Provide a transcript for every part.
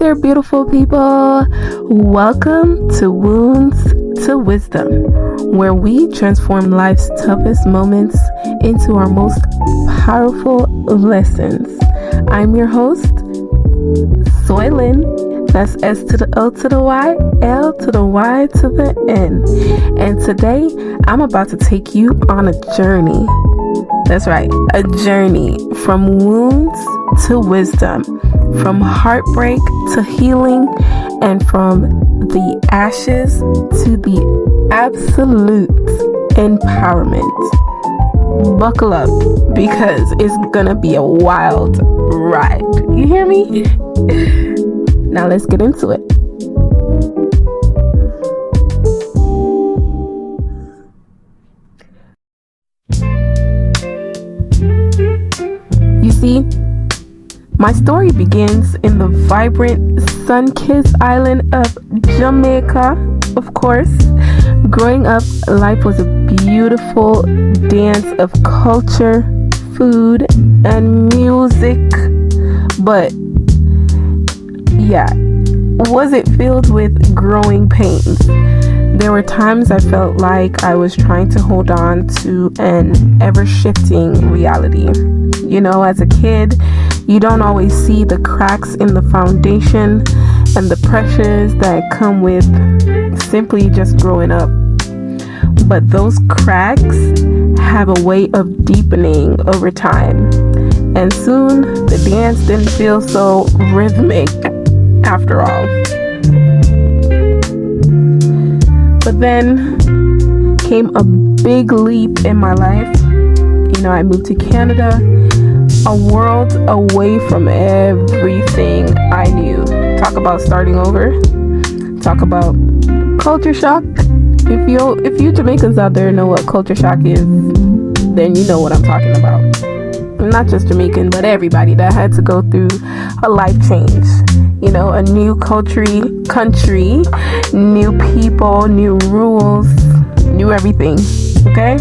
there, beautiful people. Welcome to Wounds to Wisdom, where we transform life's toughest moments into our most powerful lessons. I'm your host, Soylin. That's S to the O to the Y, L to the Y to the N. And today, I'm about to take you on a journey. That's right, a journey from wounds to wisdom, from heartbreak to healing, and from the ashes to the absolute empowerment. Buckle up, because it's gonna be a wild ride. You hear me? Now let's get into it. You see, my story begins in the vibrant, sun-kissed island of Jamaica, of course. Growing up, life was a beautiful dance of culture, food, and music. But, yeah, was it filled with growing pains? There were times I felt like I was trying to hold on to an ever-shifting reality. You know, as a kid, you don't always see the cracks in the foundation and the pressures that come with simply just growing up. But those cracks have a way of deepening over time. And soon, the dance didn't feel so rhythmic after all. But then came a big leap in my life. You know, I moved to Canada, a world away from everything I knew. Talk about starting over. Talk about culture shock. If you Jamaicans out there know what culture shock is, then you know what I'm talking about. Not just Jamaican, but everybody that had to go through a life change. You know, a new country, new people, new rules, new everything. Okay?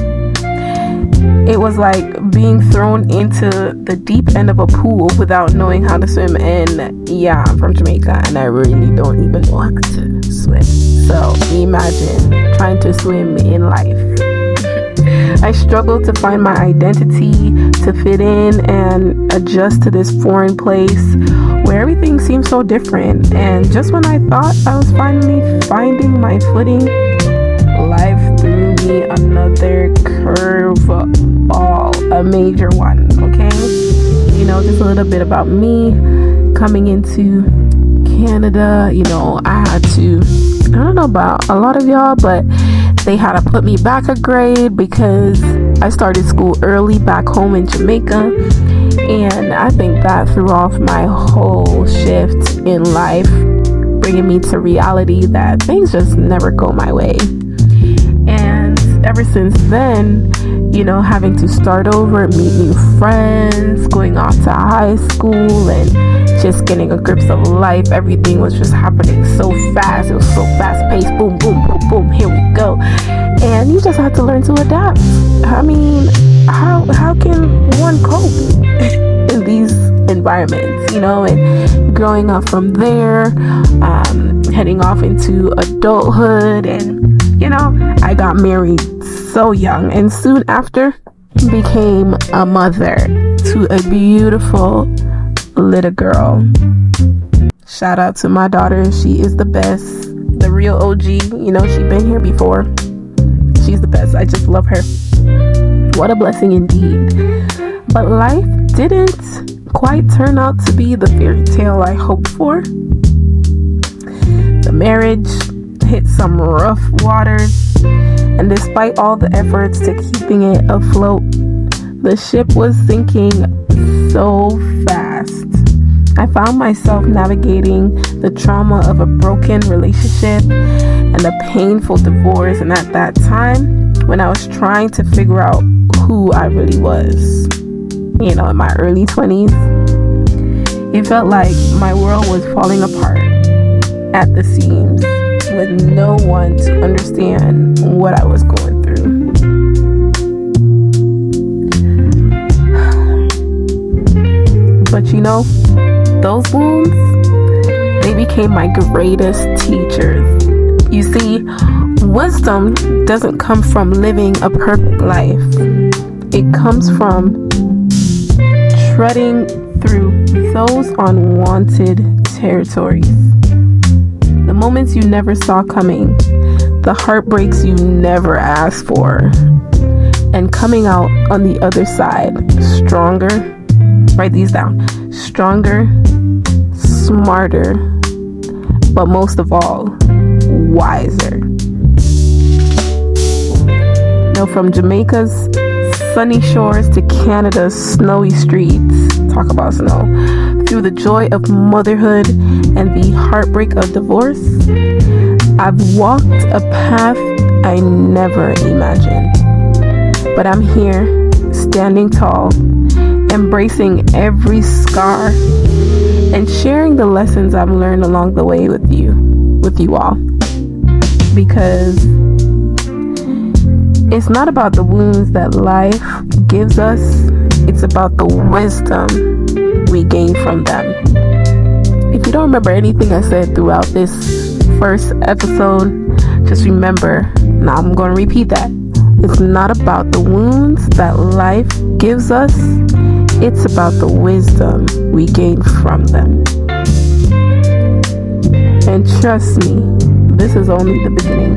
It was like being thrown into the deep end of a pool without knowing how to swim. And yeah, I'm from Jamaica and I really don't even know how to swim. So imagine trying to swim in life. I struggled to find my identity, to fit in and adjust to this foreign place where everything seemed so different. And just when I thought I was finally finding my footing, life threw me another curveball, a major one, okay? You know, just a little bit about me coming into Canada. You know, I had to, I don't know about a lot of y'all, but they had to put me back a grade because I started school early back home in Jamaica. And I think that threw off my whole shift in life, bringing me to reality that things just never go my way. And ever since then, you know, having to start over, meet new friends, going off to high school, and just getting a grip of life. Everything was just happening so fast. It was so fast paced. Boom, boom, boom, boom. Here we go. And you just had to learn to adapt. I mean, how can one cope in these environments, you know? And growing up from there, heading off into adulthood, and you know, I got married so young, and soon after became a mother to a beautiful little girl. Shout out to my daughter. She is the best, the real OG. You know, she's been here before. She's the best. I just love her. What a blessing indeed. But life didn't quite turn out to be the fairy tale I hoped for. The marriage hit some rough waters, and despite all the efforts to keeping it afloat, the ship was sinking so fast. I found myself navigating the trauma of a broken relationship and a painful divorce, and at that time, when I was trying to figure out who I really was, you know, in my early 20s, it felt like my world was falling apart at the seams, with no one to understand what I was going through. But you know, those wounds, They became my greatest teachers. You see, wisdom doesn't come from living a perfect life. It comes from treading through those unwanted territories. The moments you never saw coming, the heartbreaks you never asked for, and coming out on the other side stronger. Write these down. Stronger, smarter, but most of all, wiser. From Jamaica's sunny shores to Canada's snowy streets, talk about snow, through the joy of motherhood and the heartbreak of divorce, I've walked a path I never imagined. But I'm here, standing tall, embracing every scar, and sharing the lessons I've learned along the way with you all. Because it's not about the wounds that life gives us, it's about the wisdom we gain from them. If you don't remember anything I said throughout this first episode, just remember, now I'm going to repeat that. It's not about the wounds that life gives us, it's about the wisdom we gain from them. And trust me, this is only the beginning.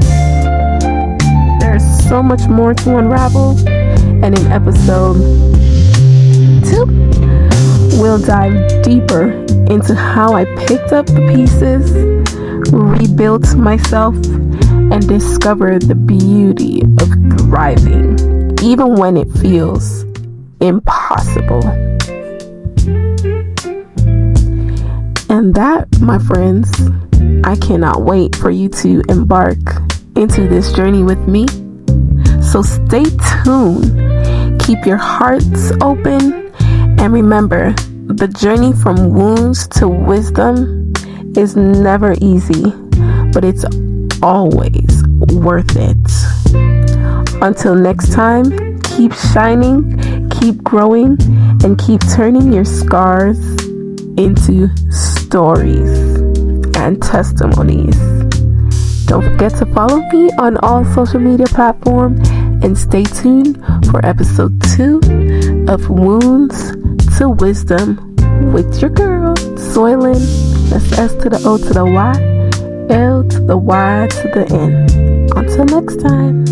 There's so much more to unravel, and in episode 2, we'll dive deeper into how I picked up the pieces, rebuilt myself, and discovered the beauty of thriving, even when it feels impossible. And that, my friends, I cannot wait for you to embark into this journey with me. So stay tuned, keep your hearts open, and remember, the journey from wounds to wisdom is never easy, but it's always worth it. Until next time, keep shining, keep growing, and keep turning your scars into stories and testimonies. Don't forget to follow me on all social media platforms and stay tuned for episode 2 of Wounds to Wisdom with your girl, Soylin. That's S to the O to the Y, L to the Y to the N. Until next time.